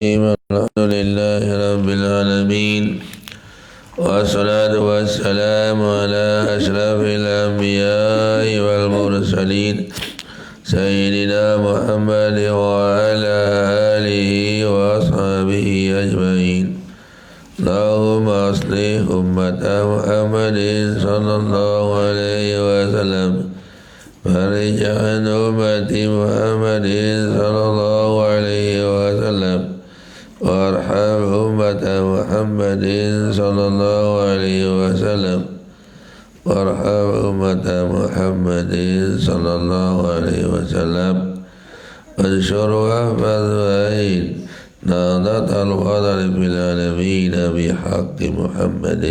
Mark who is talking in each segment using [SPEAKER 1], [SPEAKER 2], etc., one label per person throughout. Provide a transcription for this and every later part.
[SPEAKER 1] الحمد لله رب العالمين والصلاة والسلام على أشرف الأنبياء والمرسلين سيدنا محمد وعلى آله وأصحابه أجمعين. اللهم أصلح أمة محمد صلى الله عليه وسلم فرج عن أمة محمد صلى الله عليه وسلم وارحم أمة محمد صلى الله عليه وسلم وارحم أمة محمد صلى الله عليه وسلم وانشر واحفظ وأعين نهضة الفضل في العالمين بحق محمد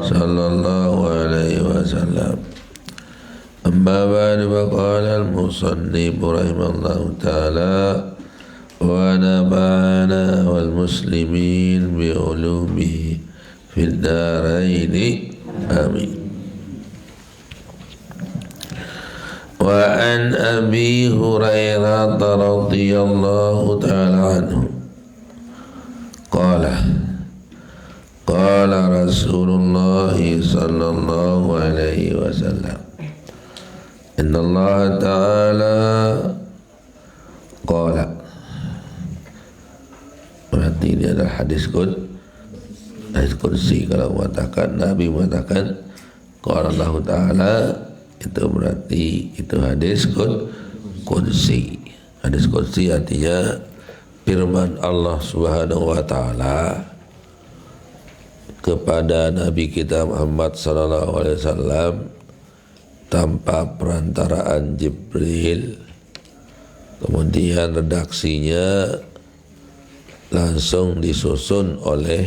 [SPEAKER 1] صلى الله عليه وسلم. أما بعد فقال المصنف رحمه الله تعالى ونفعنا والمسلمين بعلومه في الدارين آمين. وعن أبي هريرة رضي الله تعالى عنه قال رسول الله صلى الله عليه وسلم إن الله تعالى قال. Berarti ini adalah hadis kursi. Kalau mengatakan Nabi mengatakan qala Allah Ta'ala, itu berarti itu hadis kursi. Hadis kursi artinya firman Allah Subhanahu wa Ta'ala kepada Nabi kita Muhammad sallallahu alaihi wasallam tanpa perantaraan Jibril. Kemudian redaksinya langsung disusun oleh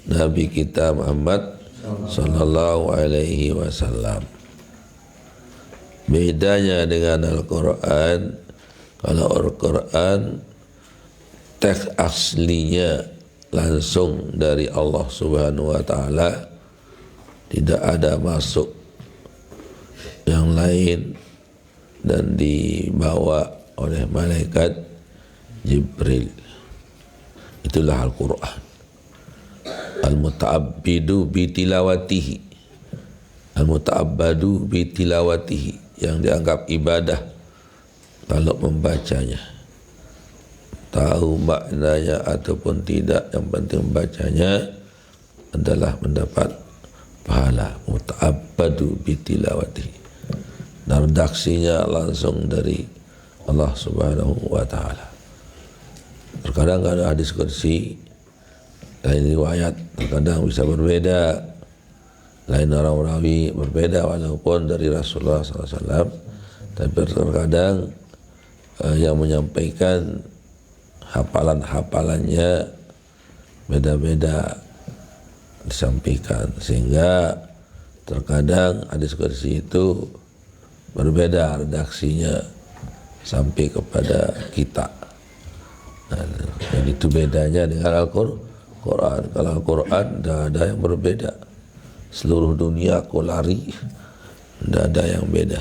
[SPEAKER 1] Nabi kita Muhammad sallallahu alaihi wasallam. Bedanya dengan Al-Quran, kalau Al-Quran teks aslinya langsung dari Allah Subhanahu wa Ta'ala, tidak ada masuk yang lain dan dibawa oleh malaikat Jibril. Itulah Al-Quran. Al-muta'abbidu bitilawatihi, al-muta'abbadu bitilawatihi, yang dianggap ibadah kalau membacanya. Tahu maknanya ataupun tidak, yang penting membacanya adalah mendapat pahala. Muta'abbadu bitilawatihi, dan redaksinya langsung dari Allah Subhanahu wa Ta'ala. Terkadang ada hadis kursi, lain riwayat, terkadang bisa berbeda, lain orang rawi berbeda walaupun dari Rasulullah SAW. Tapi terkadang yang menyampaikan hafalan-hafalannya beda-beda disampaikan, sehingga terkadang hadis kursi itu berbeda redaksinya sampai kepada kita. Nah, itu bedanya dengan Al-Quran. Kalau Al-Quran tidak ada yang berbeda. Seluruh dunia aku lari, tidak ada yang beda.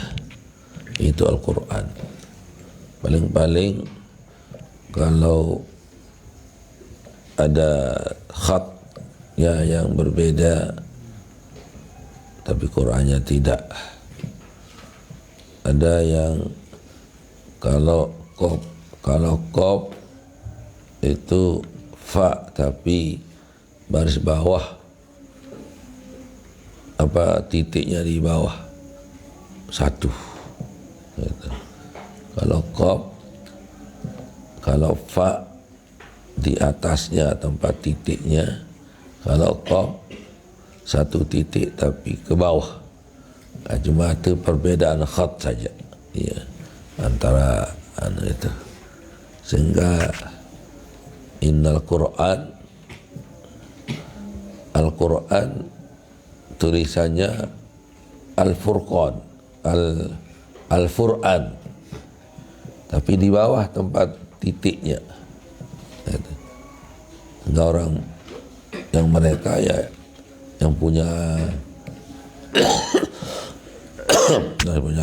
[SPEAKER 1] Itu Al-Quran. Paling-paling kalau ada khatnya yang berbeda, tapi Qurannya tidak. Ada yang kalau qaf itu fa tapi baris bawah, titiknya di bawah satu gitu. Kalau qaf, kalau fa di atasnya tempat titiknya. Kalau qaf satu titik tapi ke bawah. Nah, cuma itu perbedaan khat saja ya, antara itu. Sehingga innal Qur'an, Al-Quran tulisannya Al-Furqan, Al-Fur'an, tapi di bawah tempat titiknya. Enggak, orang yang mereka ya yang punya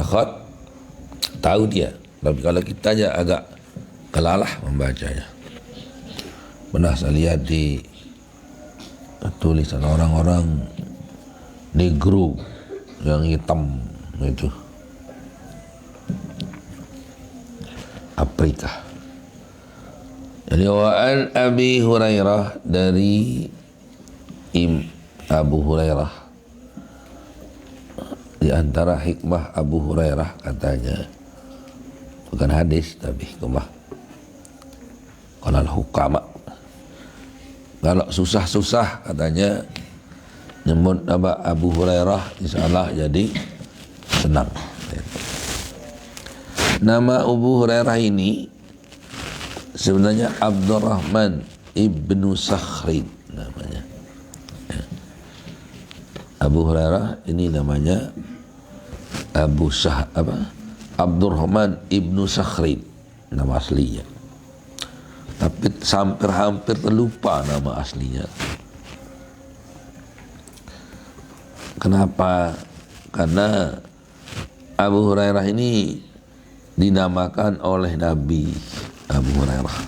[SPEAKER 1] khat tahu dia, tapi kalau kitanya agak kelalah membacanya. pernah saya lihat di tulisan orang-orang negro yang hitam itu, Afrika. Jadi wa'an Abi Hurairah, dari Abu Hurairah, di antara hikmah Abu Hurairah katanya, bukan hadis tapi hikmah, kalau hukama, kalau susah-susah katanya nyebut nama Abu Hurairah insyaallah jadi senang. Nama Abu Hurairah ini sebenarnya Abdurrahman ibnu Sakhrin namanya. Abu Hurairah ini namanya Abdurrahman ibnu Sakhrin nama aslinya. Tapi hampir terlupa nama aslinya. Kenapa? Karena Abu Hurairah ini dinamakan oleh Nabi Abu Hurairah.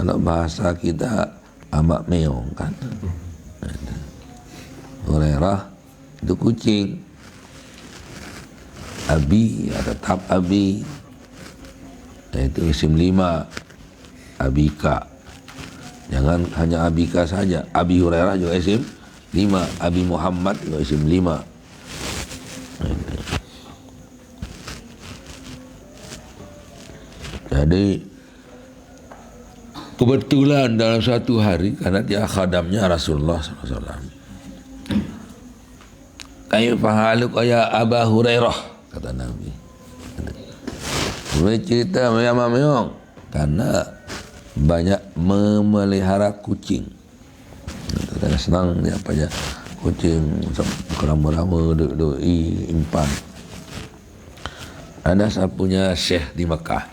[SPEAKER 1] Kalau bahasa kita amak meong kan. Hurairah itu kucing. Abi ada tab Abi, yaitu isim 5 Abika. Jangan hanya Abika saja. Abi Hurairah juga isim 5. Abi Muhammad juga isim 5. Jadi kebetulan dalam satu hari, karena dia khadamnya Rasulullah SAW, kaifa haluk ya Aba Hurairah, kata Nabi. Mulai cerita meong, karena banyak memelihara kucing. Karena senang dia apa aja kucing, kerama-rama, doi, impan. Ada saya punya syekh di Mekah,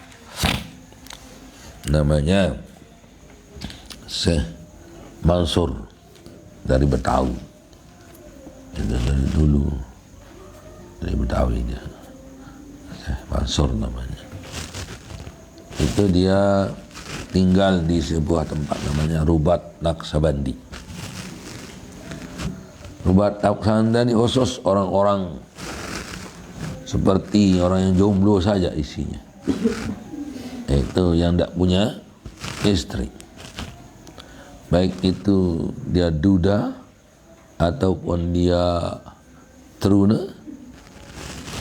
[SPEAKER 1] namanya Syekh Mansur dari Betawi. Dari dulu dari Betawi dia, Syekh Mansur namanya. Itu dia tinggal di sebuah tempat namanya Rubat Naksabandi. Rubat Naksabandi khusus orang-orang seperti orang yang jomblo saja isinya. Itu yang tidak punya istri, baik itu dia duda ataupun dia teruna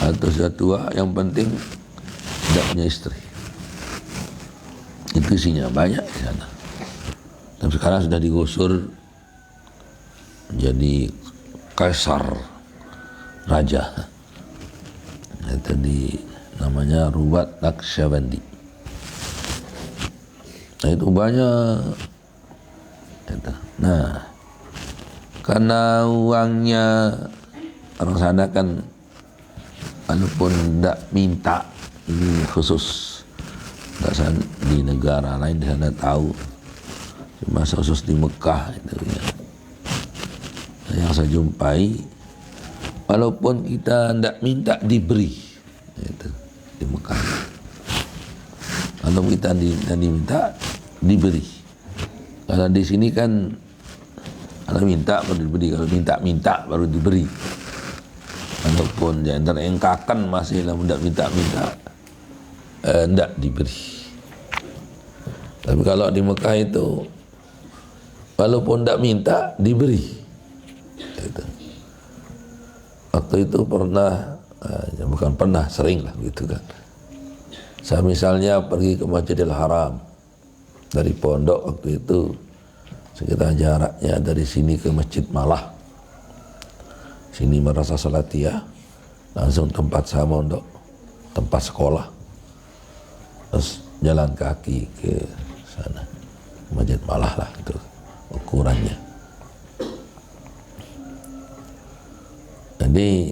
[SPEAKER 1] atau sudah tua, yang penting tidak punya istri. Itu isinya banyak di sana. Tapi sekarang sudah digusur jadi kaisar, raja. Itu namanya Rubat Naksabandi. Nah, itu banyak. Nah, karena uangnya orang sana kan, walaupun tidak minta, ini khusus di negara lain di sana tahu, cuma khusus di Mekah itu ya. Yang saya jumpai, walaupun kita tidak minta diberi, itu di Mekah. Kalau kita diminta diberi. Kalau di sini kan kalau minta baru diberi, kalau minta baru diberi. Walaupun di antara engkakan masih dalam minta tidak diberi. Tapi kalau di Mekah itu walaupun tidak minta diberi. Gitu. Waktu itu pernah, bukan pernah, sering lah gitu kan. Saya misalnya pergi ke Masjidil Haram dari pondok, waktu itu sekitar jaraknya dari sini ke Masjid Malah, sini Madrasah Salatiyah, langsung tempat saya mondok, tempat sekolah, terus jalan kaki ke sana, Masjid Malah lah itu ukurannya. Jadi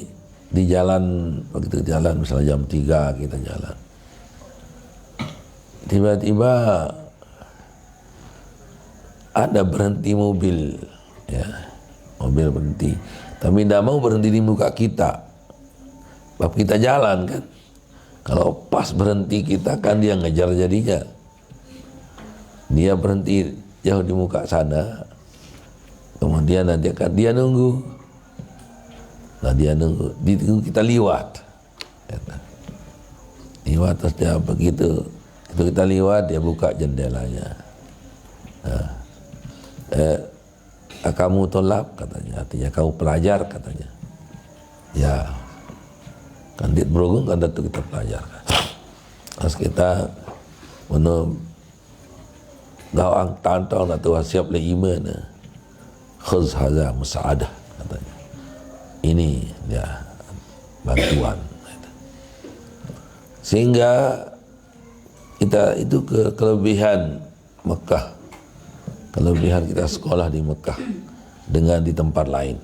[SPEAKER 1] di jalan, begitu jalan misalnya jam 3 kita jalan, tiba-tiba ada berhenti mobil, ya, mobil berhenti, tapi tidak mau berhenti di muka kita, sebab kita jalan kan. Kalau pas berhenti kita kan dia ngejar jadinya, dia berhenti jauh di muka sana. Kemudian nanti akan dia nunggu. Nah dia nunggu, kita liwat. Liwat terus dia begitu. Itu kita liwat, dia buka jendelanya. Kamu tolab katanya, artinya kamu pelajar katanya. Ya, kan dit berogung kan itu kita pelajarkan. Terus kita gawang tantang atau siap le iman. Khuz hadza musa'adah katanya. Ini ya bantuan. Sehingga kita itu kelebihan Mekah. Kelebihan kita sekolah di Mekah dengan di tempat lain.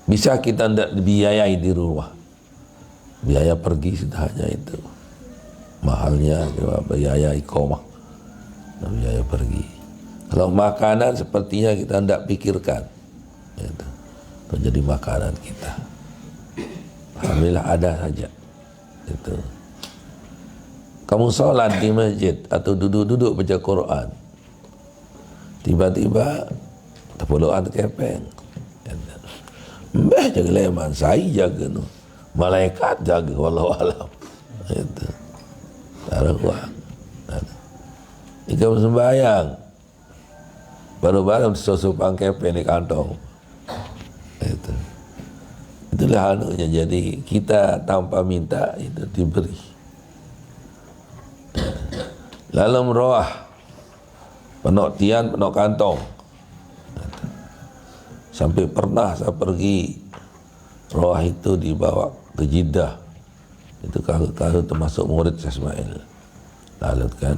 [SPEAKER 1] Bisa kita tidak dibiayai di rumah. Biaya pergi sudah hanya itu. Mahalnya biaya iqamah. Biaya pergi. Kalau makanan sepertinya kita tidak pikirkan. Itu menjadi makanan kita. Alhamdulillah ada saja. Itu. Kamu sholat di masjid atau duduk-duduk baca Quran, tiba-tiba terpelukan kepeng. Mbah jaga leman, saya jaga nu. Malaikat jaga, wallahu alam. Itu. Taruh uang. Jika sembahyang, baru-baru susupang kepeng di kantong. Itu. Itulah anunya. Jadi kita tanpa minta itu diberi. Lalu meroah penok tian, penok kantong. Sampai pernah saya pergi roah itu dibawa ke Jeddah. Itu kalau termasuk murid Ismail. Lalu kan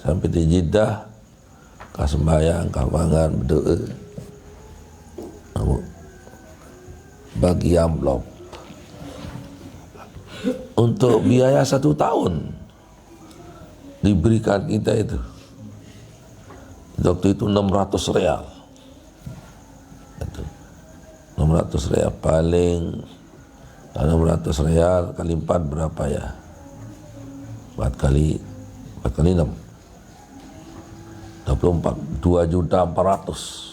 [SPEAKER 1] sampai di Jeddah, kau sembahyang, kau mangan, berdoa, bagi amplop untuk biaya 1 tahun diberikan kita itu. Waktu itu 600 real. Itu 600 real paling 600 real kali 4 berapa ya? 4 kali 6 24 2.400.000.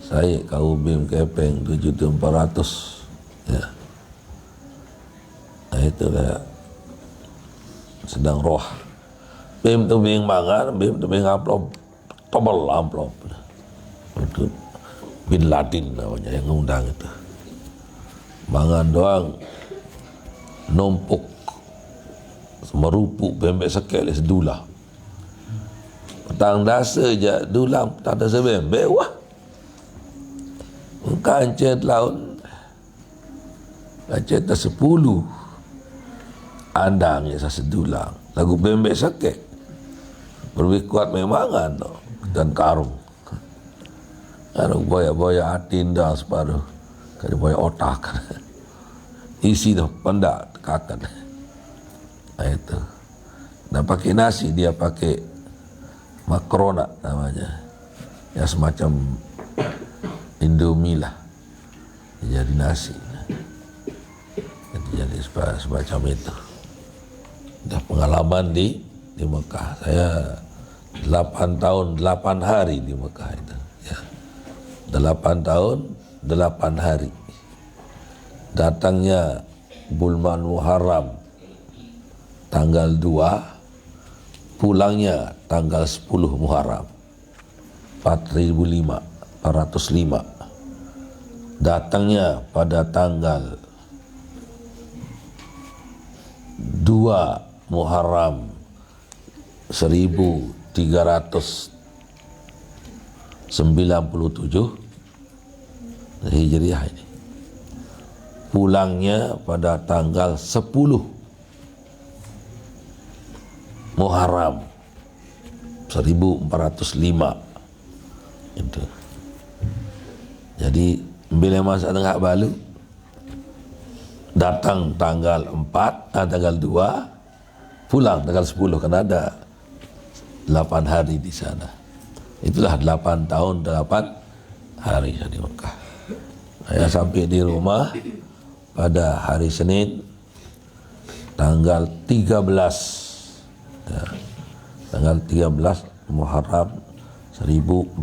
[SPEAKER 1] Saya kau bim kepeng 7.400.000 ya. Nah itulah sedang roh. Bim tu bing mangan, bim tu bing amplop, tebal amplop. Itu Bin Laden namanya yang ngundang itu. Mangan doang, numpuk, merupuk bembek sekali sedulah. Petang dasa je dulang, tak ada sebembek, wah. Kancet laut, kancet 10. Andang ya sedulang. Lagu bembek sakit. Lebih kuat memangan no. Dan karung. Karung boya-boya atin dah separuh. Kali boya otak. Isi dah pendak kakan. Nah itu. Dan pakai nasi dia pakai makrona namanya. Ya semacam Indomie lah. Jadi nasi. Jadi semacam itu. Dah pengalaman di Mekah. Saya 8 tahun 8 hari di Mekah itu. Ya. 8 tahun 8 hari. Datangnya bulan Muharram tanggal 2, pulangnya tanggal 10 Muharram 405. Datangnya pada tanggal 2 Muharram 1397 Hijriah ini. Pulangnya pada tanggal 10 Muharram 1405 itu. Jadi bila masa tengah balu datang tanggal 4, tanggal 2, pulang tanggal 10 kan ada 8 hari di sana. Itulah 8 tahun 8 hari saya di Mekah. Saya sampai di rumah pada hari Senin tanggal 13 ya, tanggal 13 Muharram 1405.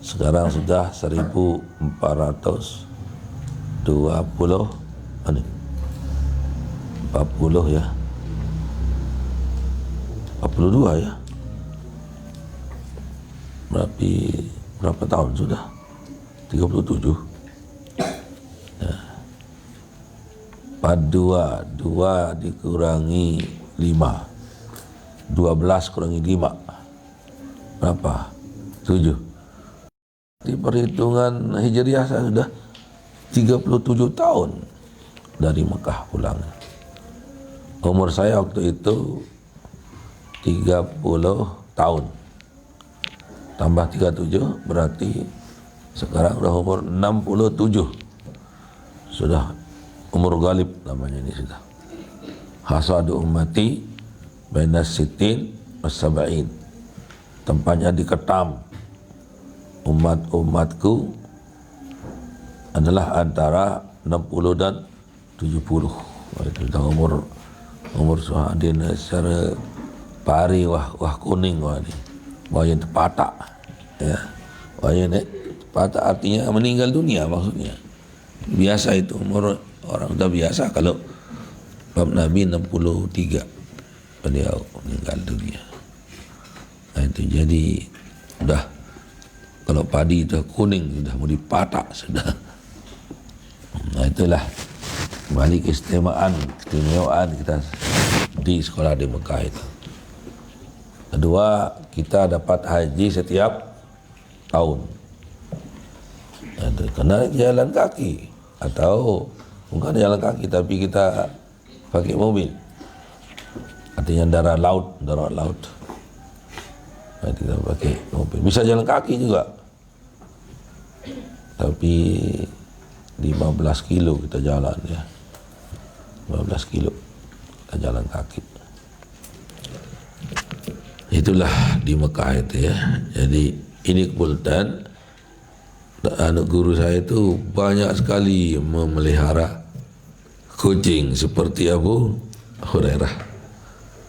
[SPEAKER 1] Sekarang sudah 1420 40 ya. 42 ya. Berapa tahun sudah? 37. Ya. 42 2 dikurangi 5. 12 kurangi 5. Berapa? 7. Di perhitungan Hijriah saya sudah 37 tahun dari Mekah pulang. Umur saya waktu itu 30 tahun. Tambah 37 berarti sekarang udah umur 67. Sudah umur galib namanya ini sudah. Hasadu ummati bainas sitin was-sab'in. Tempatnya diketam. Umat-umatku adalah antara 60 dan 70. Itu dah umur suhadin secara pari wah kuning wah ni. Wah yang tepatak. Ya. Wah yang tepatak artinya meninggal dunia maksudnya. Biasa itu umur orang sudah biasa kalau bab Nabi 63 beliau meninggal dunia. Nah, itu jadi udah kalau padi itu kuning sudah mau dipatak sudah. Nah itulah kembali keistimewaan kita di sekolah di Mekah itu. Kedua, kita dapat haji setiap tahun. Kena jalan kaki atau bukan jalan kaki tapi kita pakai mobil. Artinya darat laut. Nah, kita pakai mobil. Bisa jalan kaki juga. Tapi 15 kilo kita jalan ya. 15 kilo kita jalan kaki. Itulah di Mekah itu ya. Jadi ini kebetulan anak guru saya itu banyak sekali memelihara kucing seperti Abu Hurairah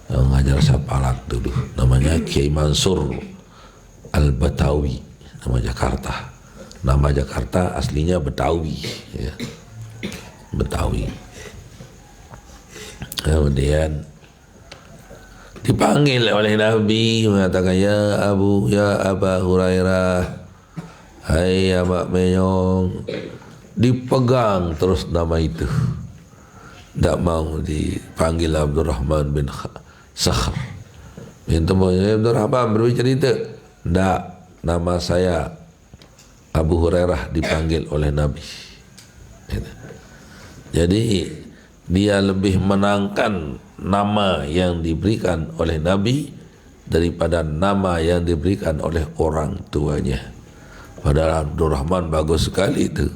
[SPEAKER 1] yang mengajar sapalak dulu. Namanya Kiai Mansur Al-Batawi, nama Jakarta. Nama Jakarta aslinya Betawi ya. Betawi. Kemudian dipanggil oleh Nabi mengatakan ya Aba Hurairah, hai Abak Menyong. Dipegang terus nama itu, tidak mau dipanggil Abdurrahman bin Sakhr. Minta mau Abdurrahman bercerita, tidak, nama saya Abu Hurairah dipanggil oleh Nabi. Jadi dia lebih menangkan nama yang diberikan oleh Nabi daripada nama yang diberikan oleh orang tuanya. Padahal Abdurrahman bagus sekali itu,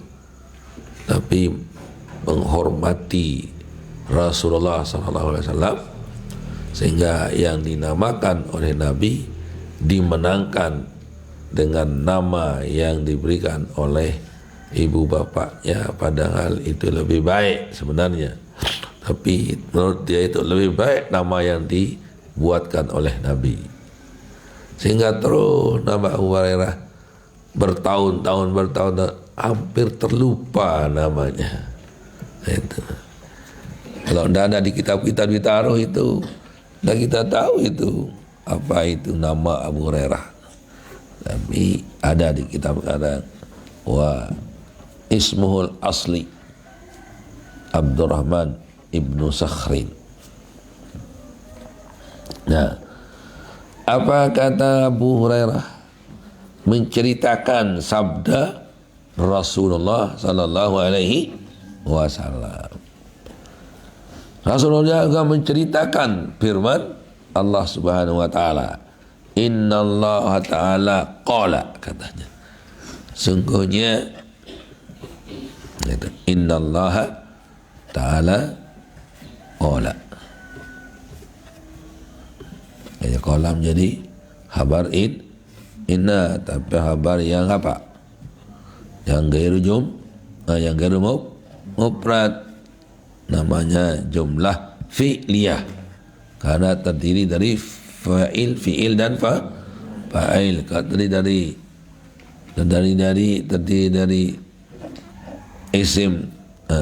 [SPEAKER 1] tapi menghormati Rasulullah SAW sehingga yang dinamakan oleh Nabi dimenangkan dengan nama yang diberikan oleh ibu bapaknya, padahal itu lebih baik sebenarnya. Tapi menurut dia itu lebih baik nama yang dibuatkan oleh Nabi. Sehingga terus nama Abu Hurairah bertahun-tahun hampir terlupa namanya. Itu. Kalau tidak ada di kitab-kitab ditaruh itu, dan kita tahu itu apa itu nama Abu Hurairah. Tapi ada di kitab kadang wa ismuhul asli Abdurrahman ibnu Sakhrin. Nah, apa kata Abu Hurairah? Menceritakan sabda Rasulullah sallallahu alaihi wasallam. Rasulullah juga menceritakan firman Allah Subhanahu wa taala. Innallaha ta'ala qala, katanya. Sungguhnya innallaha ta'ala qala. Ya, qalam jadi khabar inna, tapi khabar yang apa? Yang gairu mufrad, namanya jumlah fi'liyah. Kana terdiri dari fa'il, fi'il dan fa'il. Terdiri dari isim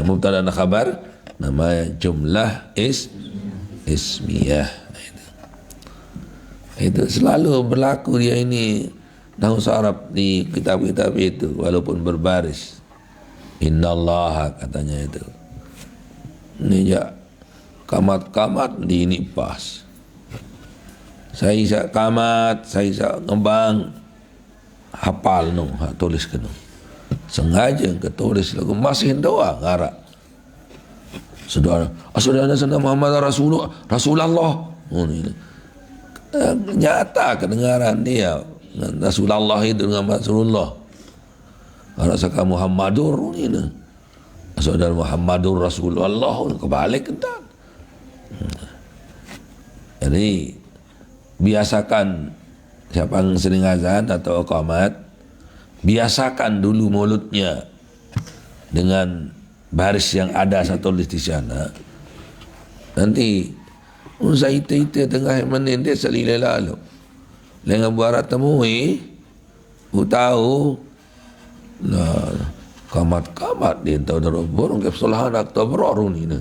[SPEAKER 1] mubtada dan khabar, nama jumlah ismiyah. Itu selalu berlaku dia ini nahwu Arab di kitab-kitab itu walaupun berbaris. Innallaha katanya itu. Ini ya kamat di ini pas. Saya isa kamat, saya isa ngembang hafal no, tulis kena. Sengaja ke tulis lagu masih doa ngarak. Saudara Muhammad Rasulullah. Oh, ini. Nyata kedengaran dia Rasulullah itu dengan Rasulullah. Rasulullah Muhammadur ini. Saudara Muhammadur Rasulullah kebalik kan. Jadi biasakan siapa yang sering azan atau qamat, biasakan dulu mulutnya dengan baris yang ada saya tulis di sana. Nanti usai ite tengah menin dia selilai lalu. Dengan buarat temui, tahu nah kamat dia tahu darah borong ke kesalahan atau berorun ini.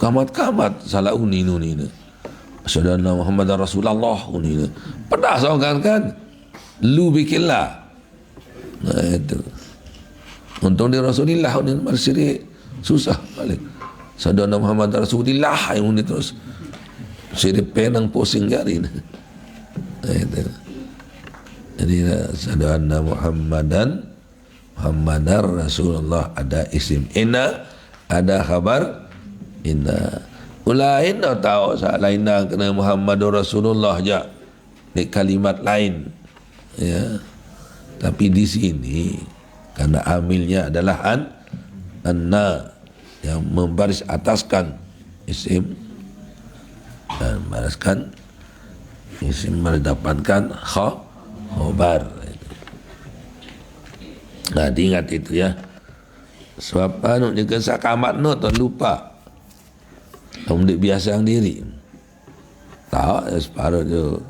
[SPEAKER 1] Kamat salah uni. Saudara Muhammad Rasulullah uni. Pernah seorang kan lu bikinlah. Nah itu. Untung di Rasulullah uni marsiri susah balik. Saudara Muhammad Rasulullah yang uni terus sirip penang pusing jari. Nah itu. Jadi saudara Muhammadar Rasulullah ada isim inna, ada khabar inna. Ulain tahu lain kena Muhammadur Rasulullah je di kalimat lain ya. Tapi di sini karena amilnya adalah anna yang membaris ataskan isim dan membariskan isim mendapatkan khabar. Nah diingat itu ya. Sebab anu jika sakamat no tak lupa. Kamu biasa yang diri. Tak separuh tu.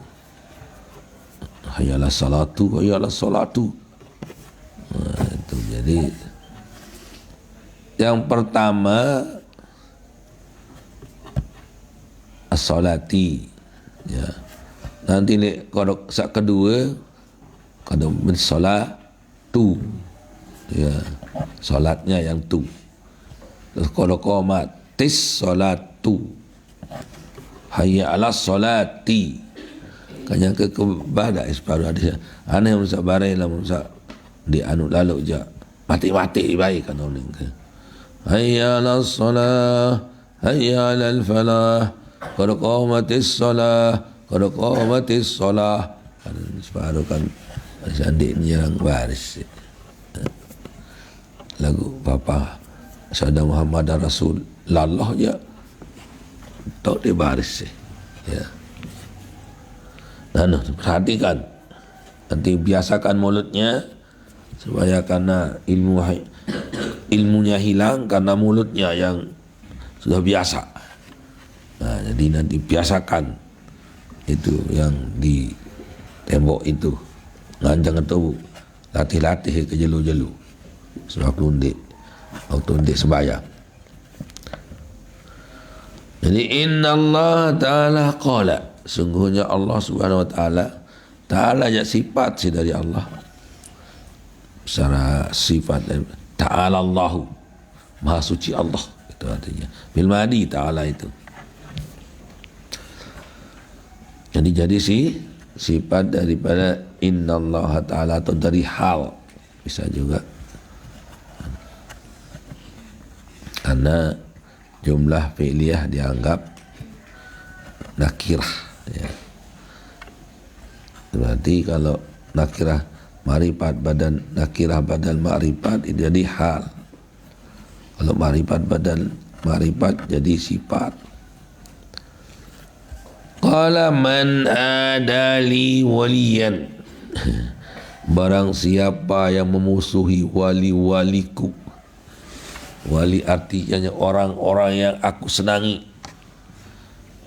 [SPEAKER 1] Hayalah salatu. Nah, itu jadi yang pertama as-salati ya. Nanti ni kalau sak kedua kalau bersolatu ya, solatnya yang tu. Terus kalau qomat tis solatu hayya ala solati kanya ke kebadak separuh ada aneh musa barai lah musa di anu lalu je mati baik kan orang ke hayya ala solah hayya ala falah qad qamatis solah separuh kan sandiknya yang baris lagu Papa Saudara Muhammad Rasul lallah je tak di baris ya. Nah, perhatikan nanti biasakan mulutnya supaya karena ilmunya hilang karena mulutnya yang sudah biasa. Nah, jadi nanti biasakan itu yang di tembok itu jangan tahu latih ke jelu waktu undik sembahyang. Jadi inna Allah Ta'ala qala, sungguhnya Allah Subhanahu Wa Ta'ala ya sifat sih dari Allah secara sifat Ta'ala Allahu Maha suci Allah itu artinya bil madi Ta'ala itu. Jadi sifat daripada inna Allah Ta'ala atau dari hal bisa juga karena jumlah fi'liyah dianggap nakirah ya. Berarti kalau nakirah ma'rifat badan nakirah badan ma'rifat itu jadi hal. Kalau ma'rifat badan ma'rifat jadi sifat. Qala man adali waliyan barang siapa yang memusuhi wali-waliku. Wali artinya orang-orang yang aku senangi.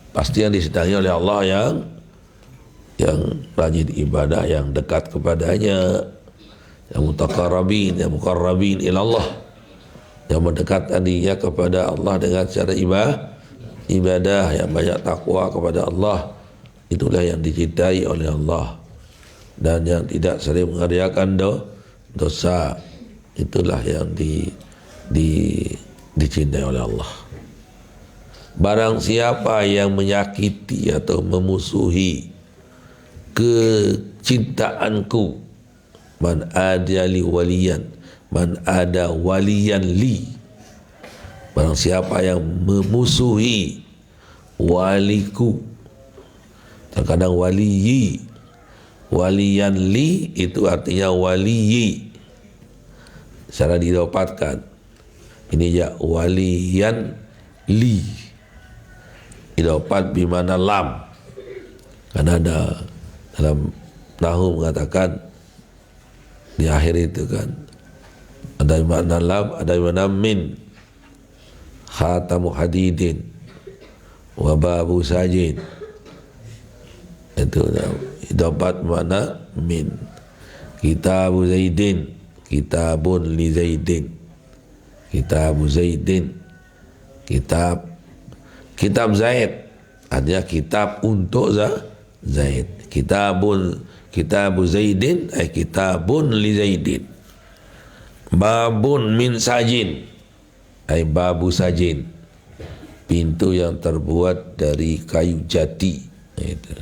[SPEAKER 1] pasti yang disenangi oleh Allah yang rajin ibadah, yang dekat kepadanya, yang mutaqarrabin, yang muqarrabin ilallah, yang mendekatkan dirinya kepada Allah dengan cara ibadah, yang banyak takwa kepada Allah. Itulah yang dicintai oleh Allah. Dan yang tidak sering mengerjakan dosa, itulah yang dicintai oleh Allah. Barang siapa yang menyakiti atau memusuhi kecintaanku, man ada li waliyan, man ada waliyan li, barang siapa yang memusuhi waliku, terkadang waliyi, waliyan li itu artinya waliyi, secara didapatkan ini ya waliyan li, didapat bimana lam, karena ada dalam Nahu mengatakan di akhir itu kan ada makna lam, ada makna min, khatamu hadidin wa babu sajin, itu dapat makna min, kitabu zaidin, kitabun li zaidin, kitabu zaidin, kitab Zaid, artinya kitab untuk Zaid. Kitabu Zaidin ay kitabun li Zaidin. Babun min sajin ay babu sajin, pintu yang terbuat dari kayu jati. Itu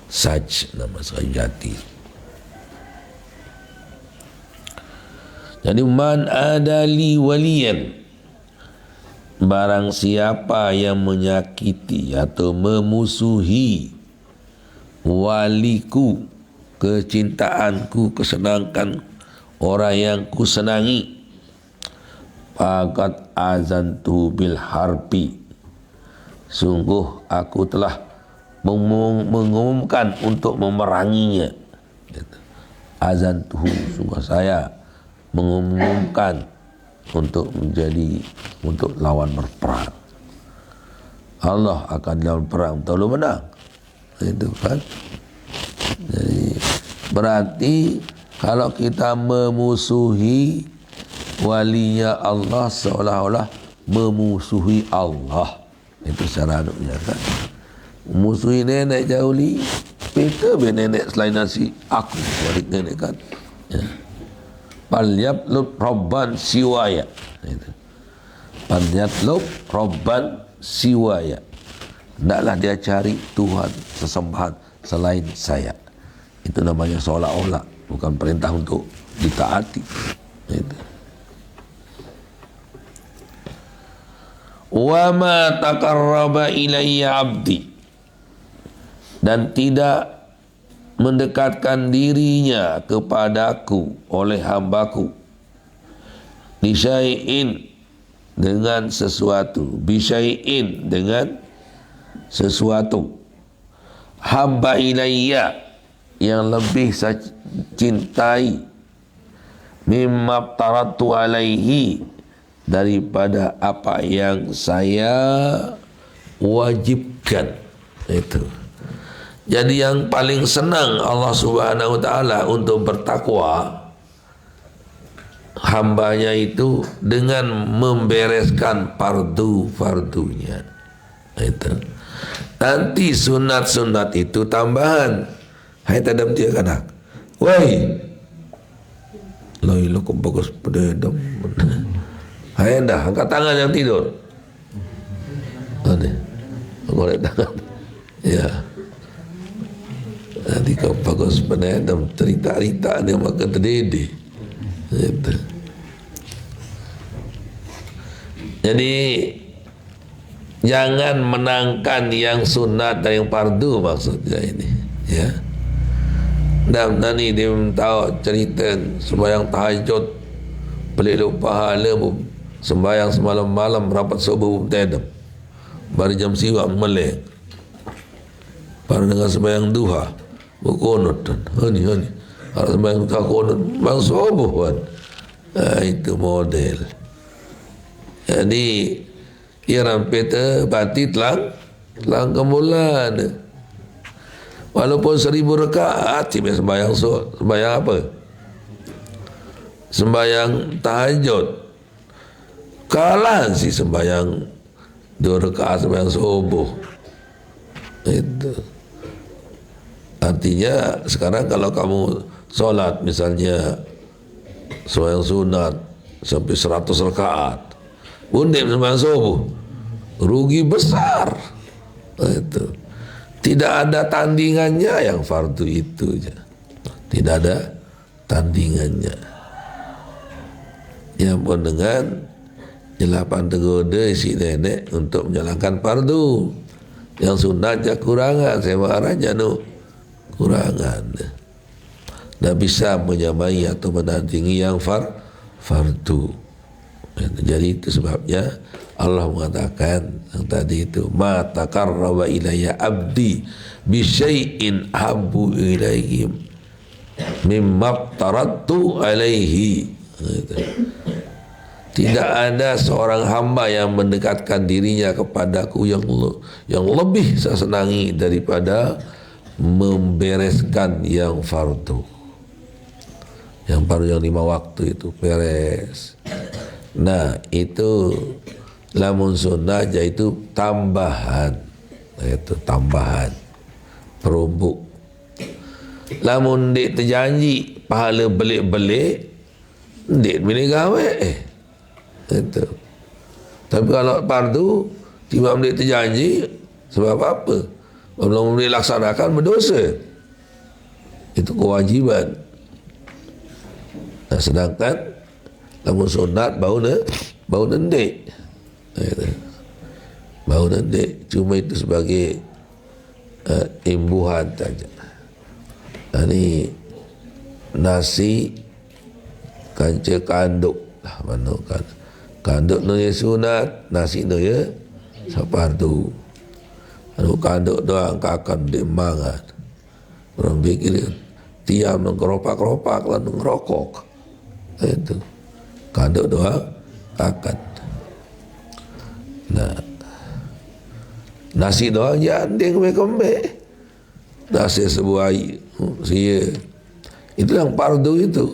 [SPEAKER 1] saj, nama kayu jati. Jadi man adali waliyan, barang siapa yang menyakiti atau memusuhi waliku, kecintaanku, kesenangan orang yang kusenangi, faqad azantu bil harbi, sungguh aku telah mengumumkan untuk memeranginya. Azantuhu, sungguh saya mengumumkan untuk lawan berperang. Allah akan lawan perang, lalu menang. Itu kan. Jadi berarti kalau kita memusuhi walinya Allah, seolah-olah memusuhi Allah. Itu secara anunya kan. Memusuhi nenek jauh li, kita nenek selain nasi, aku balik nenek kan. Ya. Falyatlub robban siwaya, falyatlub robban siwaya, hendaklah dia cari Tuhan sesembahan selain saya. Itu namanya seolah-olah, bukan perintah untuk ditaati. Itu. Wa ma taqarraba ilayya abdi, dan tidak mendekatkan dirinya kepadaku oleh hambaku, bisyai'in, dengan sesuatu, bisyai'in, dengan sesuatu, hamba ilayya, yang lebih saya cintai, mimma taratu alaihi, daripada apa yang saya wajibkan. Itu. Jadi yang paling senang Allah Subhanahu wa ta'ala untuk bertakwa hambanya itu dengan membereskan fardu-fardunya. Itu. Nanti sunat-sunat itu tambahan. Hai tadam dia kanak. Woi. Lai lo kok bagus pededam. Hai dah angkat tangan yang tidur. Ada. Angkat tangan. Ya. Nanti kau bagus penedam cerita-cerita dia makan terdede. Jadi jangan menangkan yang sunat dan yang fardu maksudnya ini, ya. Dan nanti dia tahu cerita sembahyang tahajud beli lupa pahala, sembahyang semalam malam rapat subuh tedam, baru jam siwak melek, baru dengan sembahyang duha berkonot dan hani kalau sembahyang tak konot bang subuh kan. Itu model. Jadi ia rampet bati telang Langkah bulan. Walaupun 1000 rakaat, cuma sembahyang apa? Sembahyang tahajud. Kalah si sembahyang 2 rakaat sembahyang subuh. Itu. Artinya sekarang kalau kamu solat misalnya sembahyang sunat sampai 100 rakaat, undip sembahyang subuh, rugi besar. Itu. Tidak ada tandingannya yang fardu itu aja. Tidak ada tandingannya. Yang pun dengan jelapan tergoda isi nenek untuk menjalankan fardu. Yang sunatnya kurangan, saya marahnya kurangan. Tak bisa menyamai atau menandingi yang fardu. Jadi itu sebabnya Allah mengatakan yang tadi itu, ma taqarraba ilayya abdi bi syai'in habbu ilayhi mimma tarattu alaihi. Tidak ada seorang hamba yang mendekatkan dirinya kepadaku yang lebih saya senangi daripada membereskan yang fardu. Yang fardu yang 5 waktu itu beres. Nah itu lamun sunnah itu tambahan, itu tambahan perubuk. Lamun dik terjanji pahala belik-belik, dik boleh gawe itu. Tapi kalau fardu tiba dik terjanji sebab apa? Belum boleh laksanakan berdosa. Itu kewajiban. Nah, sedangkan lamun sunat bau nendek. Bau nendek cuma itu sebagai imbuhan saja. Ini nasi kanca kanduk lah mana kan. Kanduk no ya sunat, nasi no ya fardu. Anu kanduk doang akan dimangan. Orang pikir tiam ngeropak-ropak lalu ngerokok. Itu kanduk doang akan. Nah, nasi doang janding kembe. Nasi sebuah sia. Itu yang fardu itu.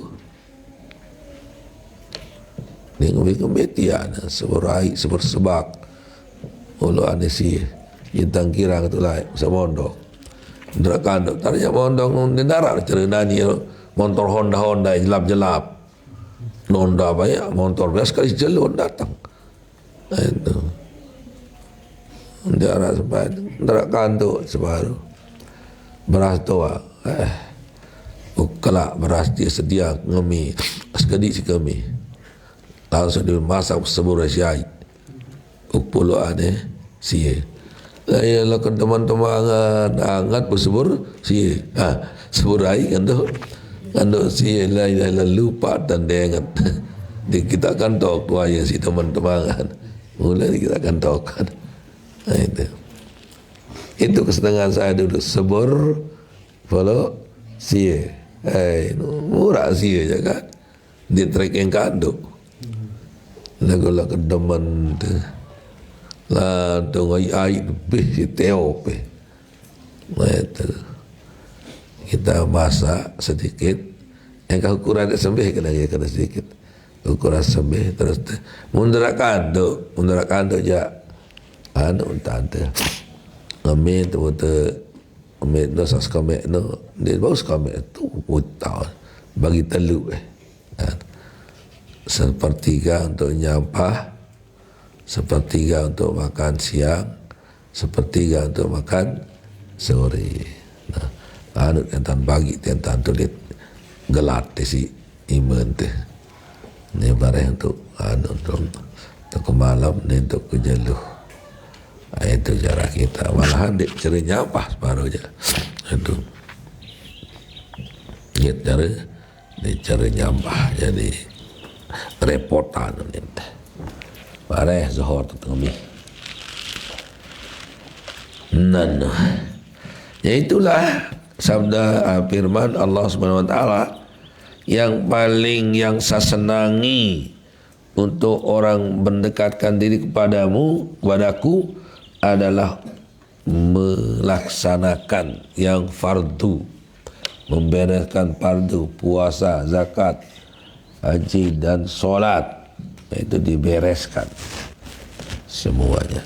[SPEAKER 1] Dia kembe tiada seberai sebersebak. Ulu anesi intang kirang itu lah semondok. Ndra kanduk tanya mondok nendara cerenani motor Honda jelap-jelap. Nonda banyak motor belas kali jelun datang. Itu. Ndara sempat ndra kanduk sebaru. Beras tua. Kelak beras dia sedia ngemi sekedi si kami. Langsung dimasak sebur syai. Ukpuluh aneh sia. Saya lakukan teman-teman hangat bersebur sia. Sebur air kan tu. Kan tu sia la lupa dan dengat. Kita akan tahu tuanya si teman-teman. Mulai kita akan tahu kan. Itu. Itu kesenangan saya dulu sebur follow sia. Murah sia je kan. Di trek yang kanduk. Lagu-lagu demen tu. Lah tu air lebih si teop. Itu. Kita masak sedikit. Yang ukuran sembih kena sedikit. Ukuran sembih terus mundur kanduk je. Anu tante. Amin tu amin no sas kami no. Dia bagus kami tu utah bagi telur sepertiga untuk nyampah, sepertiga untuk makan siang, sepertiga untuk makan sore. Nah, anu tentan bagi tentan tulit gelat si iman teh. Ni barang untuk anu untuk malam ni untuk kejeluh. Itu cara kita. Malahan dik ceri nyampah separuh je. Itu. Gitu cara dik ceri nyampah jadi repotan ni. Barang zuhur tu kami. Nan. Ya itulah sabda firman Allah Subhanahu wa taala yang paling yang saya senangi untuk orang mendekatkan diri kepadaku adalah melaksanakan yang fardu, membereskan fardu, puasa, zakat, haji dan solat, itu dibereskan semuanya.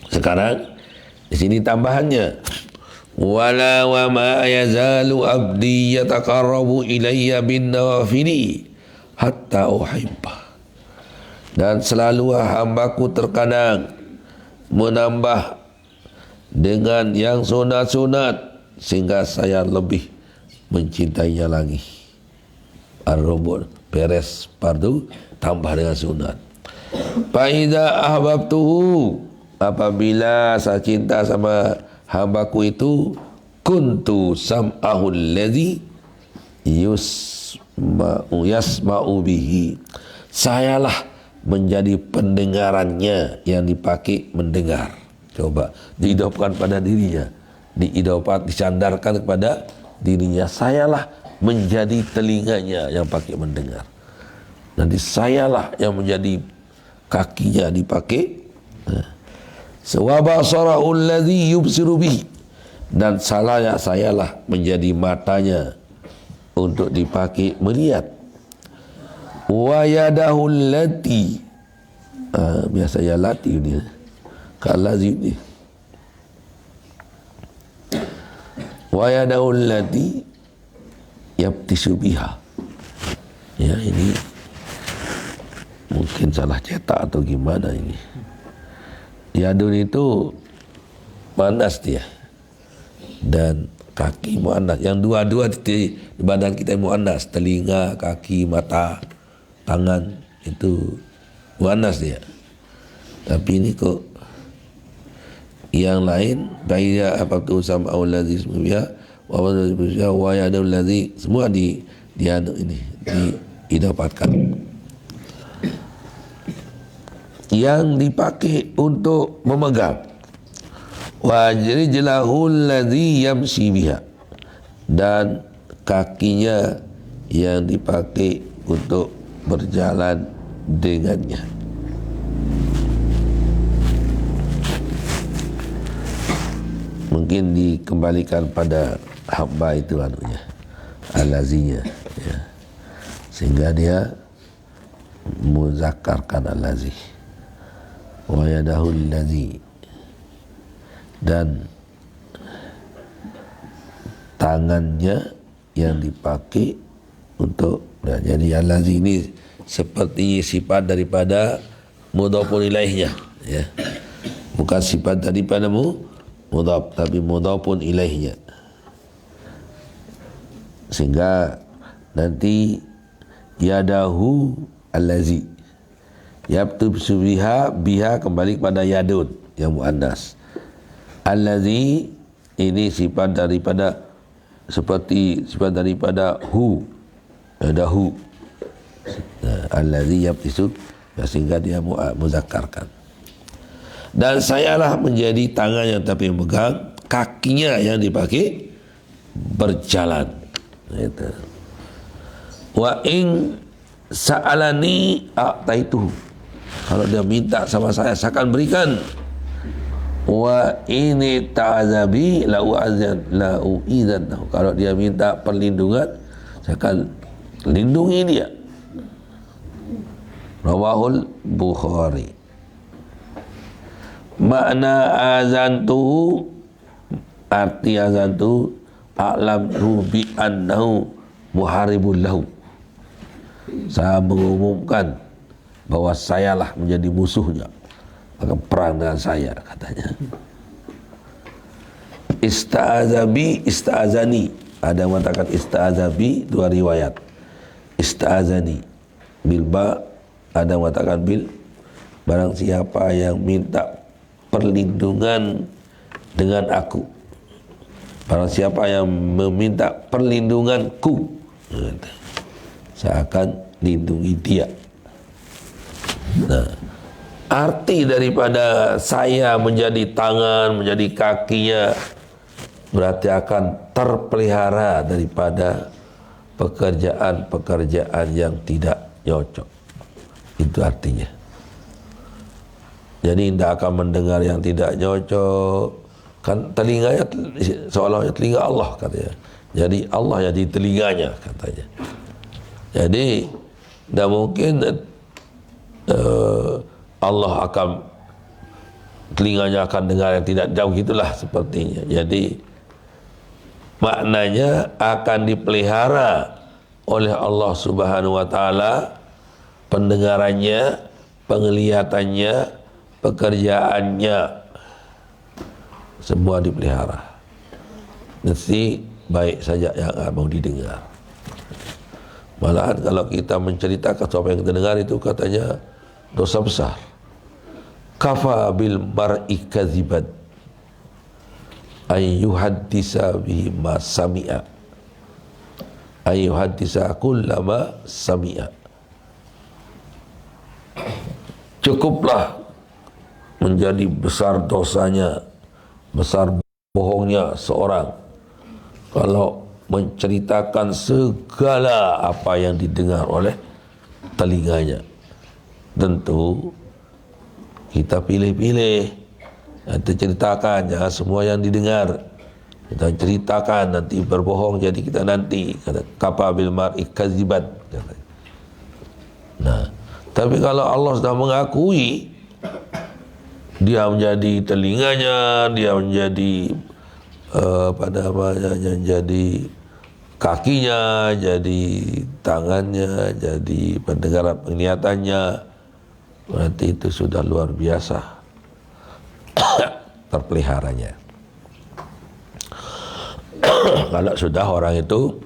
[SPEAKER 1] Sekarang di sini tambahannya, wala wa ma yazalu abdi yataqarrabu ilayya bin nawafili hatta uhibbah. Dan selalu hambaku terkadang menambah dengan yang sunat-sunat sehingga saya lebih mencintainya lagi. Ar-rubul, beres fardu tambah dengan sunat. Fa idza ahbabtuhu, apabila saya cinta sama hambaku itu, kuntu sam'ahu alladhi yasma'u bihi, sayalah menjadi pendengarannya yang dipakai mendengar. Coba diidopkan pada dirinya, disandarkan kepada dirinya. Sayalah menjadi telinganya yang pakai mendengar. Nanti sayalah yang menjadi kakinya dipakai. Wa basarahu alladhi yubsiru bihi, dan sayalah menjadi matanya untuk dipakai melihat. Wa yadahu allati, biasa ya lati ni, kalazi ni. Wa yadahu allati yabtisu biha. Ya, ini mungkin salah cetak atau gimana ini. Yadun itu manas dia, dan kaki muannas. Yang dua-dua di badan kita muannas, telinga, kaki, mata, tangan, itu muannas dia. Tapi ini kok yang lain, baia apa tu sama allazi ismuha wa yadul ladzi, semua di ini didapatkan. Yang dipakai untuk memegang. Wa rijlahul ladzi yamshi biha, dan kakinya yang dipakai untuk berjalan dengannya. Mungkin dikembalikan pada hamba itu anunya, al-lazinya, ya. Sehingga dia muzakkarkan al-lazi. Wa yadahu al-lazi, dan tangannya yang dipakai untuk, nah, jadi al-lazi ini seperti sifat daripada mudhafun ilaihnya, ya. Bukan sifat daripada mudhaf, tapi mudhafun ilaihnya. Sehingga nanti yadahu allazi yabtubsu biha, kembali kepada yadun yang muannas. Allazi ini sifat daripada, seperti sifat daripada hu, ada hu. Allazi yabtisu, sehingga dia muzakkarkan. Dan sayalah menjadi tangan yang tapi memegang, kakinya yang dipakai berjalan. Itu. Wa in sa'alani a'taituhu, kalau dia minta sama saya akan berikan. Wa ini ta'azabi la'u'idhannahu, kalau dia minta perlindungan saya akan lindungi dia. Rawahul Bukhari. Makna azantuhu, arti azantuhu, a'lamtu bi annahu muharibul lahu, saya mengumumkan bahwa sayalah menjadi musuhnya, maka perang dengan saya, katanya. Ista'azabi, ista'azani, ada yang mengatakan ista'azabi, dua riwayat. Ista'azani bil ba, ada yang mengatakan bil, barang siapa yang minta perlindungan dengan aku, barang siapa yang meminta perlindunganku, saya akan lindungi dia. Nah, arti daripada saya menjadi tangan, menjadi kakinya, berarti akan terpelihara daripada pekerjaan-pekerjaan yang tidak cocok. Itu artinya. Jadi tidak akan mendengar yang tidak cocok. Kan telinganya seolah-olah telinga Allah katanya. Jadi Allah jadi telinganya katanya. Jadi tidak mungkin Allah akan telinganya akan dengar yang tidak jauh, gitulah sepertinya. Jadi maknanya akan dipelihara oleh Allah Subhanahu wa taala pendengarannya, penglihatannya, pekerjaannya, semua dipelihara. Mesti baik saja yang mau didengar. Malahan kalau kita menceritakan apa yang kita dengar itu katanya dosa besar. Kafa bil mar'i kadziban ayyuhaddisa bihi ma sami'a ayyuhaddisa kullama sami'a. Cukuplah menjadi besar dosanya, besar bohongnya seorang kalau menceritakan segala apa yang didengar oleh telinganya. Tentu kita pilih-pilih, kita ceritakan jangan semua yang didengar. Kita ceritakan nanti berbohong, jadi kita nanti kata kafa bil mar'i kadziban. Nah, tapi kalau Allah sudah mengakui dia menjadi telinganya, dia menjadi jadi kakinya, jadi tangannya, jadi pendengaran penglihatannya, berarti itu sudah luar biasa terpeliharanya. Kalau sudah orang itu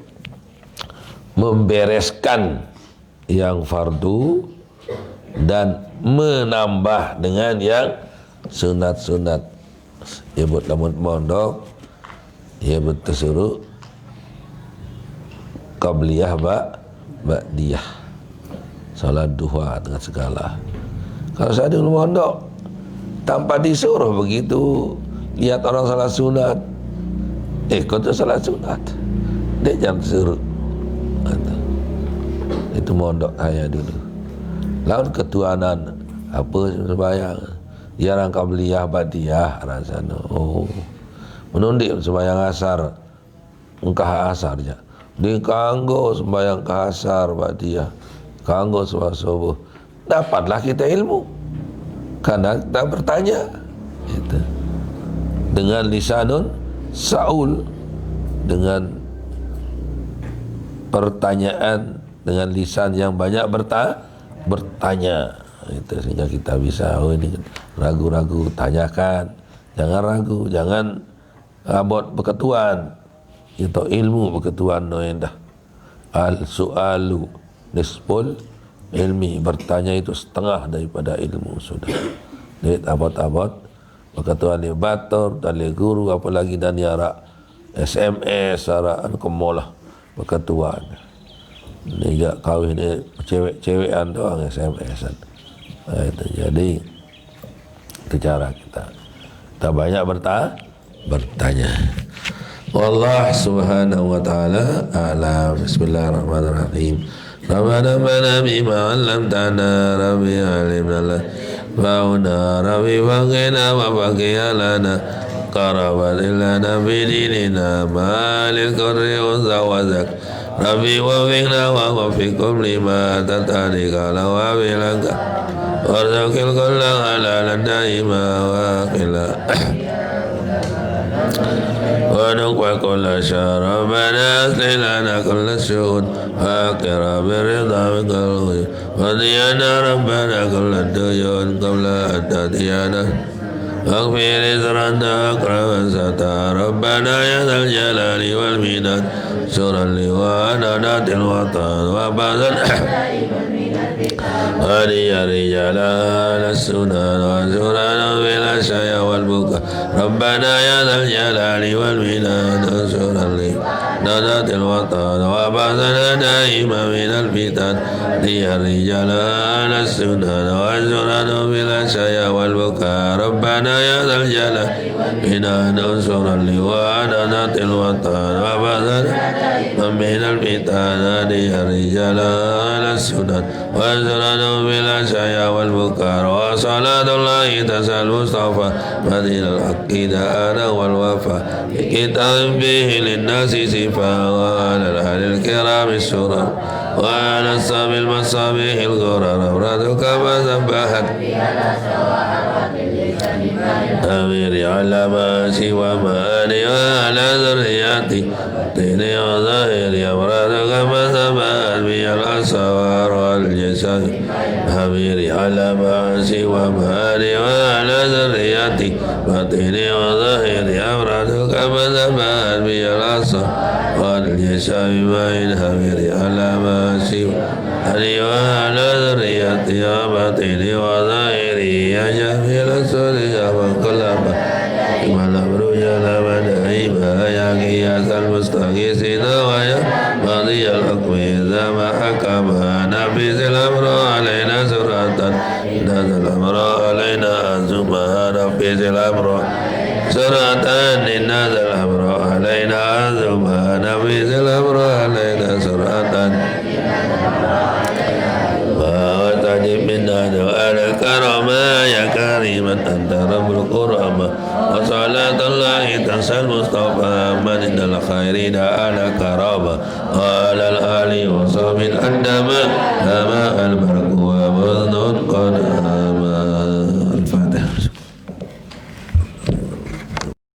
[SPEAKER 1] membereskan yang fardu dan menambah dengan yang sunat-sunat, ia buat lamun mondok, ia bertesuruh qabliyah ba'diyah, salat duha dengan segala. Kalau saya di mondok tanpa disuruh begitu, lihat orang salat sunat, ikut salat sunat, dia jangan suruh. Itu mondok saya dulu. Lalu ketuanan apa sembahyang, jarang qabliyah ba'diyah rasanya. Oh, menundik sembahyang asar, engkah asar je. Dia kanggo sembahyang asar ba'diyah, kanggo sembahyang subuh. Dapatlah kita ilmu karena kita bertanya itu dengan lisanun Saul, dengan pertanyaan, dengan lisan yang banyak bertanya itu, sehingga kita bisa ini ragu-ragu, tanyakan, jangan ragu, jangan abot beketuan itu ilmu beketuan no endah. Al su'alu nisful ilmi, bertanya itu setengah daripada ilmu sudah. Lihat abot-abot beketuan ni bator dari guru, apalagi dan yara SMS saraan kemolah beketuan. Ini jak kawin ni cewek-cewekan doang SMS-an. Nah, itu jadi itu cara kita banyak bertanya. Wallah subhanahu wa ta'ala a'lam. Bismillahirrahmanirrahim. Rabbana bana bima 'allamtana rabbi 'allimna fa'una rabbi faqina wa baqiya lana qarabat lana bi dinina malil qurri wa zak rabbi wafiqna wa wafiqum lima tatarika lawa bilaka warzaqil kulla halalan daima wa qila wa nuqwa kulla syar rabbana aslih lana kulla syuhud wa qira birida minka wa diyana rabbana kulla duyun qabla at-tadiyana واغفر إذرنا أكرم ستا ربنا يا ذا الجلال والمنان سرا لوانا نات الوطن وبعدا ولي رجال السنان وزرنا بلا شيء والبكاء ربنا يا ذا الجلال والمنان سرا لوانا نات الوطن وبعدا دائما من الفتن لي الرجال السنان وزرنا بلا شيء والبكاء ربنا يا ذا الجلال بنا ننصر اللواء الوطن وبذل من بين الفتان الرجال على السنن وأزرنا بالأشياء والبكار وصلاة الله تسأل المصطفى مدين الحق دعانا والوفا كتاب به للناس صفا وعلى الأهل الكرام السرر وعلى الصاب المصابيح الغرر أورادك ما سبحت أمير على ما سوى مالي وعلى ذرياتي ديني وظاهري أورادك ما سبحت بي الأسوار والجسد أمير على ما سوى مالي وعلى ذرياتي باطني وظاهري أورادك ما سبحت بي الأسوار والجسد بين أمير على ما سوى مالي وعلى ذرياتي باطني وظاهري يا جميل السوري وكل ما الأمر جل ودائما يا قياس المستغيثين ويا ماضي الحكم إذا ما حكم نفذ الأمر علينا سرعة نزل الأمر علينا أنزما نفذ الأمر سرعة نزل الأمر علينا أنزما نفذ الأمر علينا سرعة وتجب منا دعاء الكرامة يا كريما أنت رب الكرامة وصلاة الله تنسى المصطفى من الخيرين على كرامة وعلى الآل وصحب الأندمة لا